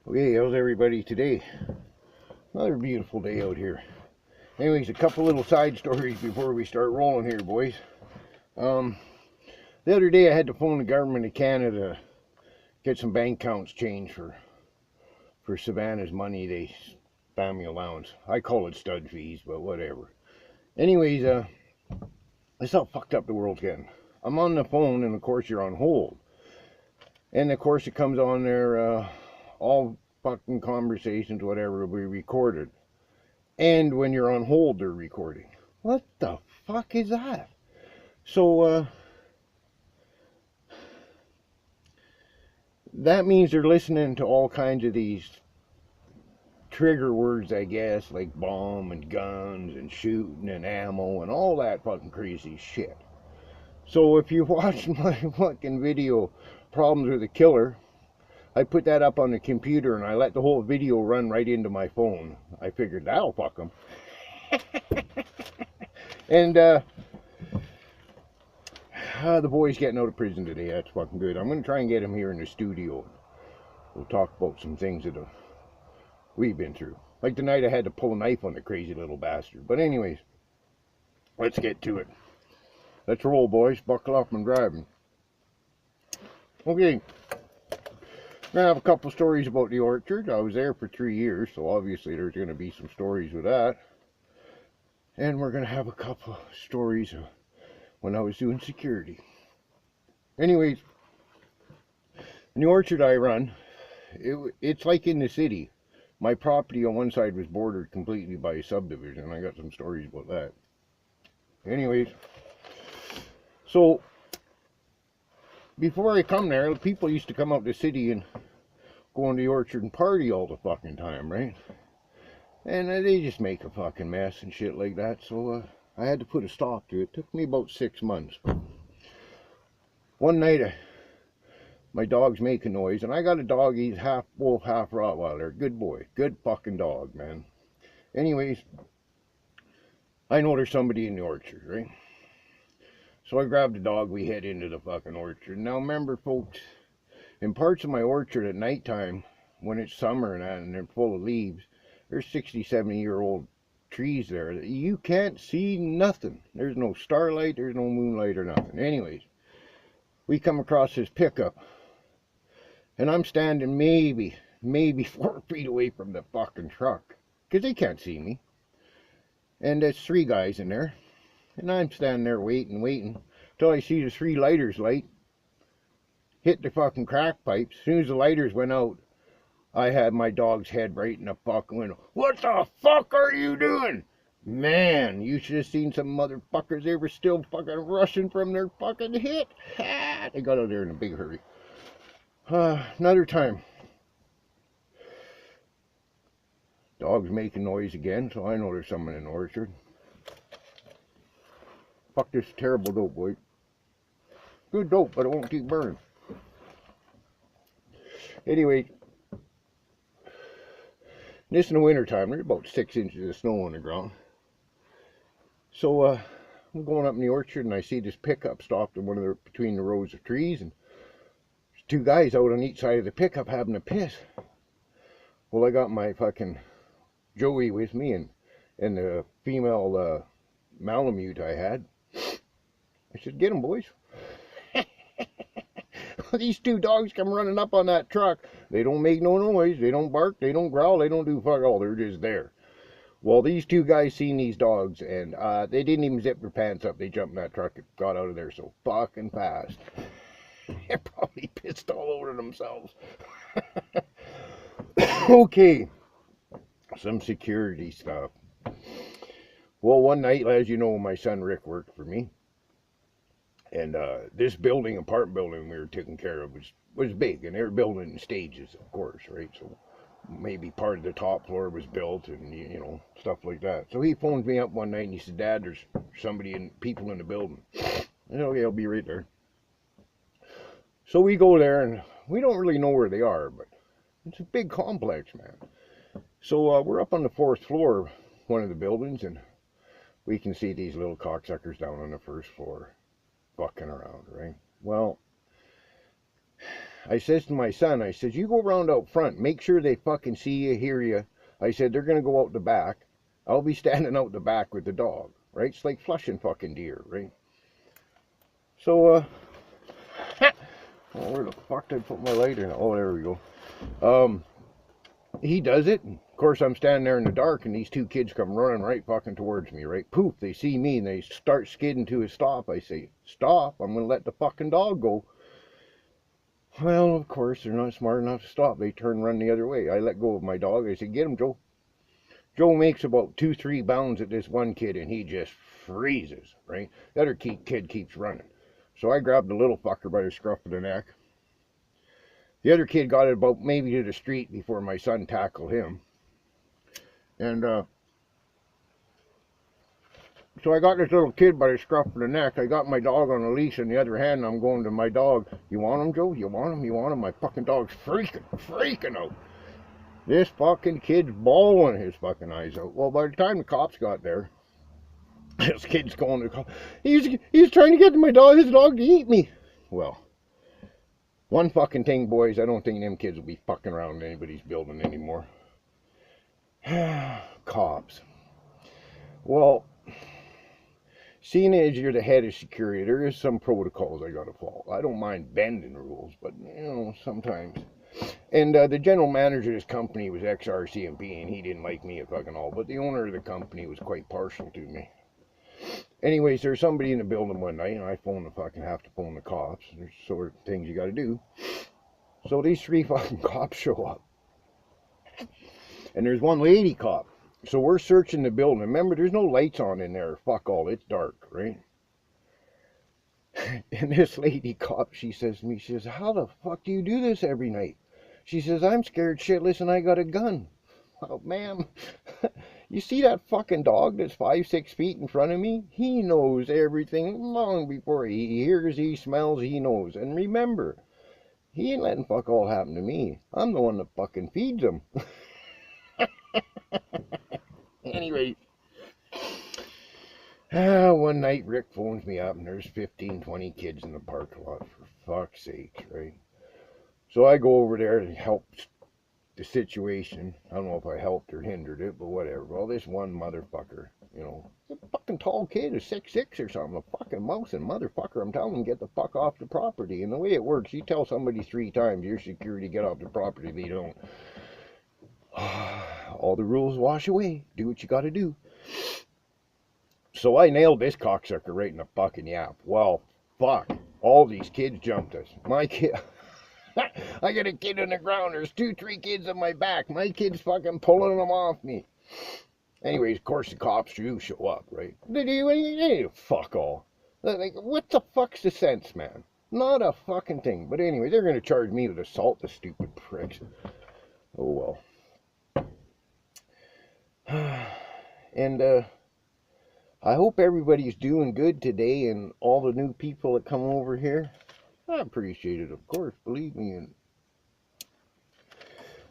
Okay, how's everybody today? Another beautiful day out here. Anyways, a couple little side stories before we start rolling here, boys. Um, the other day I had to phone the government of Canada to get some bank accounts changed for Savannah's money. They family allowance. I call it stud fees, but whatever. Anyways, that's how fucked up the world's getting. I'm on the phone, and of course you're on hold, and of course it comes on there. All fucking conversations, whatever, will be recorded. And when you're on hold, they're recording. What the fuck is that? So, that means they're listening to all kinds of these trigger words, I guess, like bomb and guns and shooting and ammo and all that fucking crazy shit. So if you watch my fucking video, Problems with a Killer, I put that up on the computer and I let the whole video run right into my phone. I figured that'll fuck them. And, the boy's getting out of prison today. That's fucking good. I'm going to try and get him here in the studio. We'll talk about some things that we've been through. Like the night I had to pull a knife on the crazy little bastard. But anyways, let's get to it. Let's roll, boys. Buckle up and driving. Okay. I'm going to have a couple stories about the orchard. I was there for 3 years, so obviously there's going to be some stories with that. And we're going to have a couple stories when I was doing security. Anyways, in the orchard I run, it's like in the city. My property on one side was bordered completely by a subdivision. I got some stories about that. Anyways, so before I come there, people used to come out to the city and go in the orchard and party all the fucking time, right? And they just make a fucking mess and shit like that. So I had to put a stop to it. It took me about 6 months. One night, my dog's making noise, and I got a dog. He's half wolf, half Rottweiler. Good boy, good fucking dog, man. Anyways, I know there's somebody in the orchard, right? So I grabbed the dog. We head into the fucking orchard. Now remember, folks, in parts of my orchard at nighttime, when it's summer and they're full of leaves, there's 60, 70-year-old trees there. You can't see nothing. There's no starlight, there's no moonlight or nothing. Anyways, we come across this pickup, and I'm standing maybe 4 feet away from the fucking truck, because they can't see me. And there's 3 guys in there, and I'm standing there waiting, till I see the 3 lighters light, hit the fucking crack pipes. As soon as the lighters went out, I had my dog's head right in the fucking window. What the fuck are you doing? Man, you should have seen some motherfuckers. They were still fucking rushing from their fucking hit. They got out there in a big hurry. Another time. Dog's making noise again, so I know there's someone in the orchard. Fuck this terrible dope, boy. Good dope, but it won't keep burning. Anyway, this in the winter time, there's about 6 inches of snow on the ground. So I'm going up in the orchard and I see this pickup stopped in between the rows of trees, and there's 2 guys out on each side of the pickup having a piss. Well, I got my fucking Joey with me and the female Malamute I had. I said, get them, boys. These 2 dogs come running up on that truck. They don't make no noise. They don't bark. They don't growl. They don't do fuck all. They're just there. Well, these 2 guys seen these dogs, and they didn't even zip their pants up. They jumped in that truck and got out of there so fucking fast. They're probably pissed all over themselves. Okay, some security stuff. Well, one night, as you know, my son Rick worked for me. And this apartment building we were taking care of was big, and they were building in stages, of course, right? So maybe part of the top floor was built, and you know, stuff like that. So he phoned me up one night and he said, Dad, there's people in the building. I said, okay, I'll be right there. So we go there, and we don't really know where they are, but it's a big complex, man. So we're up on the 4th floor of one of the buildings, and we can see these little cocksuckers down on the 1st floor fucking around, right? Well, I says to my son, I says, you go around out front, make sure they fucking see you, hear you. I said, they're going to go out the back. I'll be standing out the back with the dog, right? It's like flushing fucking deer, right? So, oh, where the fuck did I put my lighter? Oh, there we go. He does it. Of course, I'm standing there in the dark, and these two kids come running right fucking towards me, right? Poof, they see me, and they start skidding to a stop. I say, stop, I'm going to let the fucking dog go. Well, of course, they're not smart enough to stop. They turn and run the other way. I let go of my dog. I said, get him, Joe. Joe makes about 2-3 bounds at this one kid, and he just freezes, right? The other kid keeps running. So I grabbed the little fucker by the scruff of the neck. The other kid got it about maybe to the street before my son tackled him. And so I got this little kid by the scruff of the neck. I got my dog on a leash in the other hand, and I'm going to my dog. You want him, Joe? You want him? You want him? My fucking dog's freaking out. This fucking kid's bawling his fucking eyes out. Well, by the time the cops got there, this kid's going to call. He's trying to get his dog to eat me. Well, one fucking thing, boys, I don't think them kids will be fucking around anybody's building anymore. Cops. Well, seeing as you're the head of security, there is some protocols I gotta follow. I don't mind bending rules, but, you know, sometimes. And the general manager of this company was ex-RCMP, and he didn't like me at fucking all, but the owner of the company was quite partial to me. Anyways, there's somebody in the building one night, and I have to phone the cops. There's sort of things you gotta do. So these 3 fucking cops show up. And there's one lady cop. So we're searching the building. Remember, there's no lights on in there. Fuck all, it's dark, right? And this lady cop, she says to me, she says, how the fuck do you do this every night? She says, I'm scared shitless and I got a gun. Oh, ma'am, you see that fucking dog that's 5-6 feet in front of me? He knows everything long before he hears, he smells, he knows. And remember, he ain't letting fuck all happen to me. I'm the one that fucking feeds him. Anyway, one night Rick phones me up and there's 15-20 kids in the parking lot, for fuck's sakes, right? So I go over there to help the situation. I don't know if I helped or hindered it, but whatever. Well, this one motherfucker, you know, a fucking tall kid, a 6'6" or something, a fucking mouse and motherfucker, I'm telling him, get the fuck off the property. And the way it works, you tell somebody 3 times, your security, get off the property, they don't. All the rules wash away. Do what you gotta do. So I nailed this cocksucker right in the fucking yap. Well, fuck. All these kids jumped us. My kid... I got a kid on the ground. There's 2-3 kids on my back. My kid's fucking pulling them off me. Anyways, of course, the cops do show up, right? They do fuck all. Like, what the fuck's the sense, man? Not a fucking thing. But anyway, they're gonna charge me with assault, the stupid pricks. Oh, well. And I hope everybody's doing good today, and all the new people that come over here, I appreciate it, of course, believe me. And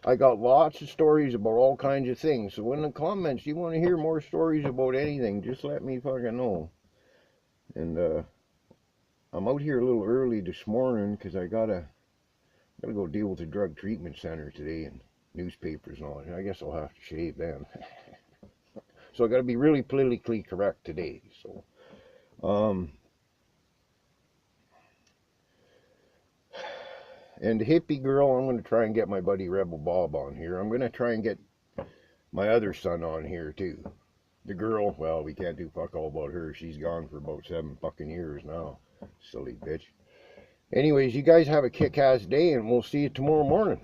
I got lots of stories about all kinds of things, so in the comments you want to hear more stories about anything, just let me fucking know. And I'm out here a little early this morning because I gotta go deal with the drug treatment center today and newspapers and all that. I guess I'll have to shave then. So I got to be really politically correct today. So, and the hippie girl, I'm going to try and get my buddy Rebel Bob on here. I'm going to try and get my other son on here too. The girl, well, we can't do fuck all about her. She's gone for about 7 fucking years now. Silly bitch. Anyways, you guys have a kick-ass day, and we'll see you tomorrow morning.